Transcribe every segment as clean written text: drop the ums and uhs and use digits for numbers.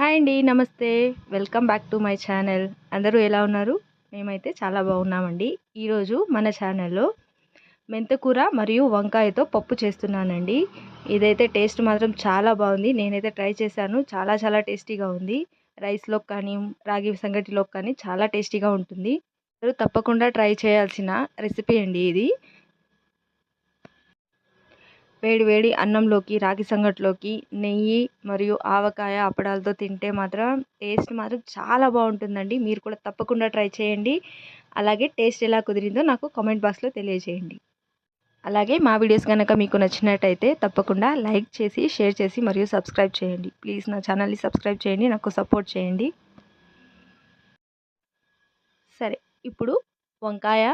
Hi అండి. నమస్తే. Welcome back to my channel. అందరూ ఎలా ఉన్నారు? మేమైతే చాలా బాగున్నామండి. ఈరోజు మన ఛానల్‌లో మెంతికూర మరియు వంకాయతో పప్పు చేస్తున్నానండి. ఇదైతే టేస్ట్ మాత్రం చాలా బాగుంది. నేనైతే ట్రై చేశాను. చాలా చాలా టేస్టీగా ఉంది. రైస్‌లోకి కానీ, రాగి సంగటిలోకి కానీ చాలా టేస్టీగా ఉంటుంది. అందరూ తప్పకుండా ట్రై చేయాల్సిన రెసిపీ అండి ఇది. వేడి వేడి అన్నంలోకి, రాగి సంగటిలోకి నెయ్యి మరియు ఆవకాయ, అప్పడాలతో తింటే మాత్రం టేస్ట్ మాత్రం చాలా బాగుంటుందండి. మీరు కూడా తప్పకుండా ట్రై చేయండి. అలాగే టేస్ట్ ఎలా కుదిరిందో నాకు కామెంట్ బాక్స్‌లో తెలియజేయండి. అలాగే మా వీడియోస్ కనుక మీకు నచ్చినట్టయితే తప్పకుండా లైక్ చేసి, షేర్ చేసి మరియు సబ్స్క్రైబ్ చేయండి. ప్లీజ్ నా ఛానల్‌ని సబ్స్క్రైబ్ చేయండి. నాకు సపోర్ట్ చేయండి. సరే, ఇప్పుడు వంకాయ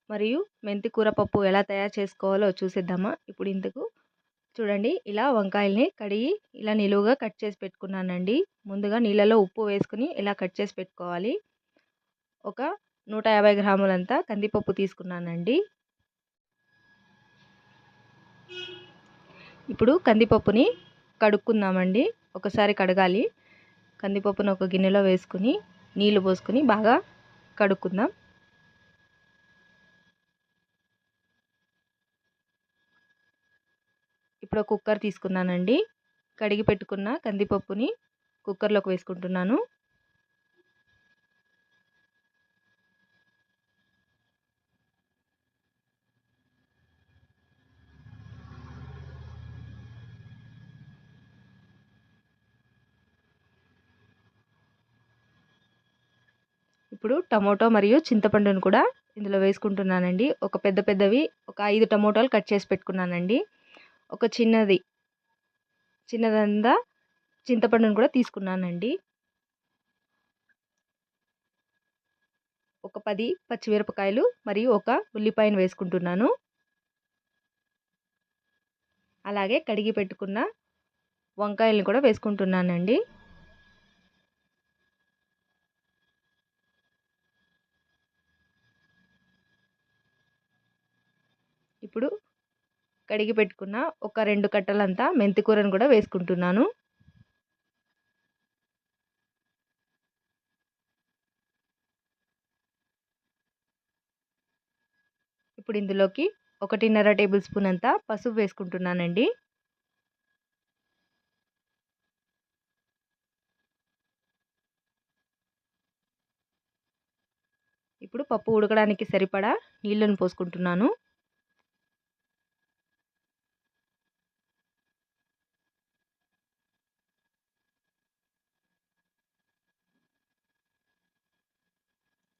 మరియు మెంతి కూర పప్పు ఎలా తయారు చేసుకోవాలో చూసేద్దామా? ఇప్పుడు ఇందుకు చూడండి, ఇలా వంకాయల్ని కడిగి ఇలా నిలువుగా కట్ చేసి పెట్టుకున్నానండి. ముందుగా నీళ్ళలో ఉప్పు వేసుకుని ఇలా కట్ చేసి పెట్టుకోవాలి. ఒక 150 గ్రాములంతా కందిపప్పు తీసుకున్నానండి. ఇప్పుడు కందిపప్పుని కడుక్కుందామండి. ఒకసారి కడగాలి. కందిపప్పును ఒక గిన్నెలో వేసుకుని నీళ్లు పోసుకుని బాగా కడుక్కుందాం. ఇప్పుడు ఒక కుక్కర్ తీసుకున్నానండి. కడిగి పెట్టుకున్న కందిపప్పుని కుక్కర్లోకి వేసుకుంటున్నాను. ఇప్పుడు టమోటో మరియు చింతపండును కూడా ఇందులో వేసుకుంటున్నానండి. ఒక పెద్దవి ఒక 5 టమోటాలు కట్ చేసి పెట్టుకున్నానండి. ఒక చిన్నదంతా చింతపండును కూడా తీసుకున్నానండి. ఒక 10 పచ్చిమిరపకాయలు మరియు ఒక ఉల్లిపాయను వేసుకుంటున్నాను. అలాగే కడిగి పెట్టుకున్న వంకాయలను కూడా వేసుకుంటున్నానండి. ఇప్పుడు కడిగి పెట్టుకున్న ఒక 2 కట్టలంతా మెంతి కూరను కూడా వేసుకుంటున్నాను. ఇప్పుడు ఇందులోకి 1.5 టేబుల్ స్పూన్ అంతా పసుపు వేసుకుంటున్నానండి. ఇప్పుడు పప్పు ఉడకడానికి సరిపడా నీళ్ళను పోసుకుంటున్నాను.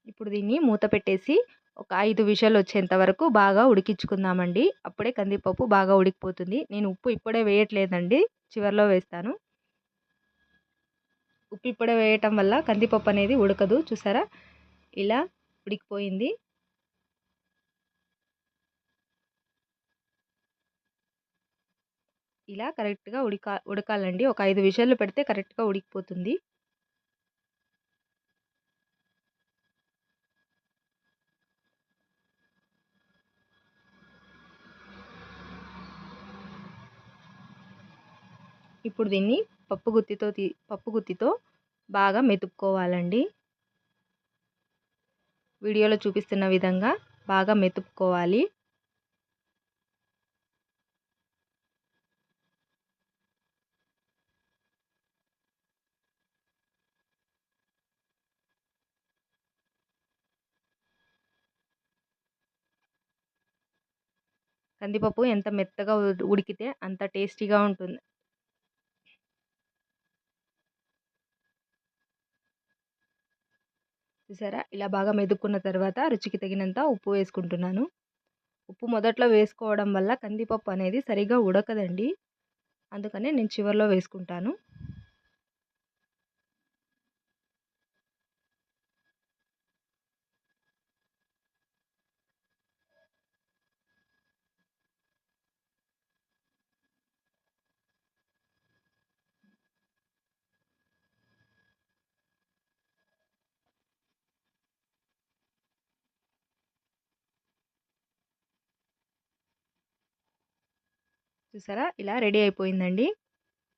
ఇప్పుడు దీన్ని మూత పెట్టేసి ఒక 5 విజిల్లు వచ్చేంత వరకు బాగా ఉడికించుకుందామండి. అప్పుడే కందిపప్పు బాగా ఉడికిపోతుంది. నేను ఉప్పు ఇప్పుడే వేయట్లేదండి, చివరిలో వేస్తాను. ఉప్పు ఇప్పుడే వేయటం వల్ల కందిపప్పు అనేది ఉడకదు. చూసారా, ఇలా ఉడికిపోయింది. ఇలా కరెక్ట్గా ఉడకాలండి. ఒక 5 విజిల్లు పెడితే కరెక్ట్గా ఉడికిపోతుంది. ఇప్పుడు దీన్ని పప్పు గుత్తితో బాగా మెతుక్కోవాలండి. వీడియోలో చూపిస్తున్న విధంగా బాగా మెతుక్కోవాలి. కందిపప్పు ఎంత మెత్తగా ఉడికితే అంత టేస్టీగా ఉంటుంది. చూసారా, ఇలా బాగా మెదుక్కున్న తర్వాత రుచికి తగినంత ఉప్పు వేసుకుంటున్నాను. ఉప్పు మొదట్లో వేసుకోవడం వల్ల కందిపప్పు అనేది సరిగా ఉడకదండి. అందుకనే నేను చివరిలో వేసుకుంటాను. చూసారా, ఇలా రెడీ అయిపోయిందండి.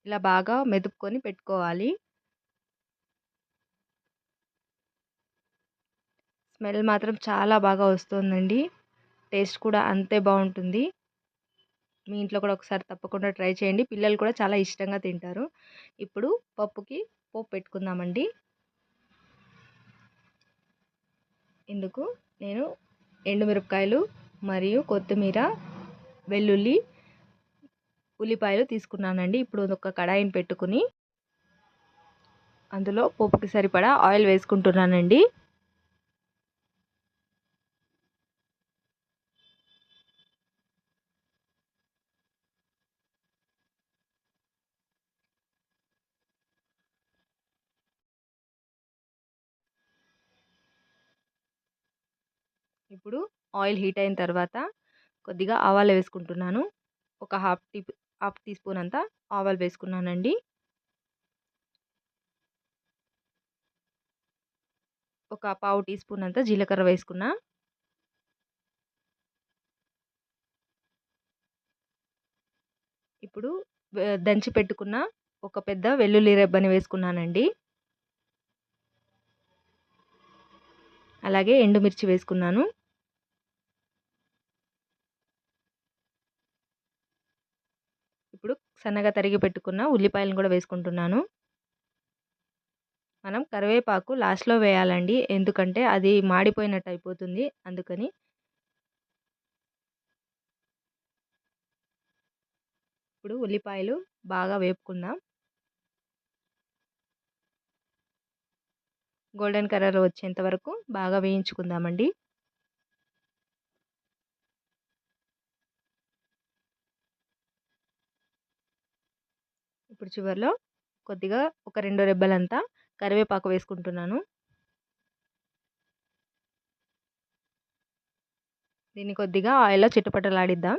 ఇలా బాగా మెదుపుకొని పెట్టుకోవాలి. స్మెల్ మాత్రం చాలా బాగా వస్తుందండి. టేస్ట్ కూడా అంతే బాగుంటుంది. మీ ఇంట్లో కూడా ఒకసారి తప్పకుండా ట్రై చేయండి. పిల్లలు కూడా చాలా ఇష్టంగా తింటారు. ఇప్పుడు పప్పుకి పోపు పెట్టుకుందామండి. ఇందుకు నేను ఎండుమిరపకాయలు మరియు కొత్తిమీర, వెల్లుల్లి, ఉల్లిపాయలు తీసుకున్నానండి. ఇప్పుడు ఒక కడాయిని పెట్టుకుని అందులో పోపుకి సరిపడా ఆయిల్ వేసుకుంటున్నానండి. ఇప్పుడు ఆయిల్ హీట్ అయిన తర్వాత కొద్దిగా ఆవాలు వేసుకుంటున్నాను. ఒక హాఫ్ టీ స్పూన్ అంతా ఆవాలు వేసుకున్నానండి. ఒక పావు టీ స్పూన్ అంతా జీలకర్ర వేసుకున్నా. ఇప్పుడు దంచి పెట్టుకున్న ఒక పెద్ద వెల్లుల్లి రెబ్బని వేసుకున్నానండి. అలాగే ఎండుమిర్చి వేసుకున్నాను. ఇప్పుడు సన్నగా తరిగి పెట్టుకున్న ఉల్లిపాయలను కూడా వేసుకుంటున్నాను. మనం కరివేపాకు లాస్ట్‌లో వేయాలండి. ఎందుకంటే అది మాడిపోయినట్టు అయిపోతుంది. అందుకని. ఇప్పుడు ఉల్లిపాయలు బాగా వేపుకుందాం. గోల్డెన్ కలర్ వచ్చేంత వరకు బాగా వేయించుకుందామండి. ఇప్పుడు చివరిలో కొద్దిగా ఒక 2 రెబ్బలంతా కరివేపాకు వేసుకుంటున్నాను. దీన్ని కొద్దిగా ఆయిల్‌లో చిటపటలాడిద్దాం.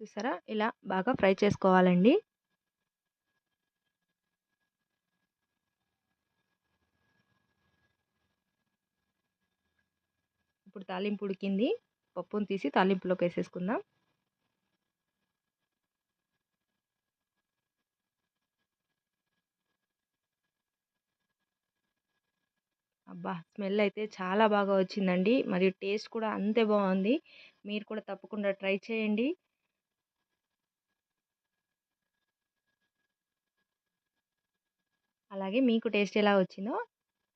చూసారా? ఇలా బాగా ఫ్రై చేసుకోవాలండి. ఇప్పుడు తాలింపు ఉడికింది. పప్పును తీసి తాలింపులోకి వేసేసుకుందాం. అబ్బా! స్మెల్ అయితే చాలా బాగా వచ్చిందండి. మరియు టేస్ట్ కూడా అంతే బాగుంది. మీరు కూడా తప్పకుండా ట్రై చేయండి. అలాగే మీకు టేస్ట్ ఎలా వచ్చిందో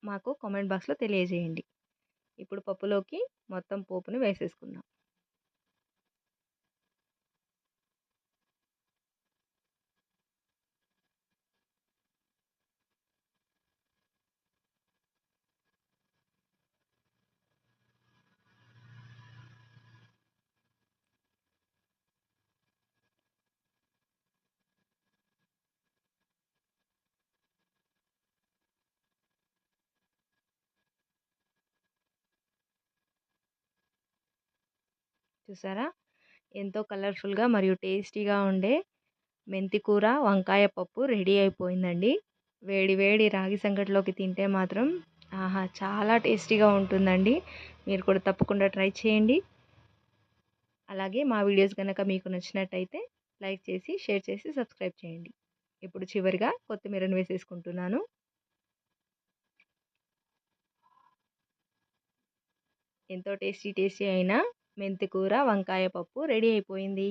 మాకు కామెంట్ బాక్స్‌లో తెలియజేయండి. ఇప్పుడు పప్పులోకి మొత్తం పోపుని వేసేసుకుందాం. చూసారా? ఎంతో కలర్‌ఫుల్‌గా మరియు టేస్టీగా ఉండే మెంతి కూర, వంకాయ పప్పు రెడీ అయిపోయిందండి. వేడి వేడి రాగి సంగటిలోకి తింటే మాత్రం ఆహా! చాలా టేస్టీగా ఉంటుందండి. మీరు కూడా తప్పకుండా ట్రై చేయండి. అలాగే మా వీడియోస్ గనక మీకు నచ్చినట్టయితే లైక్ చేసి, షేర్ చేసి, సబ్స్క్రైబ్ చేయండి. ఇప్పుడు చివరిగా కొత్తిమీరను వేసేసుకుంటున్నాను. ఎంతో టేస్టీ అయిన మెంతి కూర, వంకాయ పప్పు రెడీ అయిపోయింది.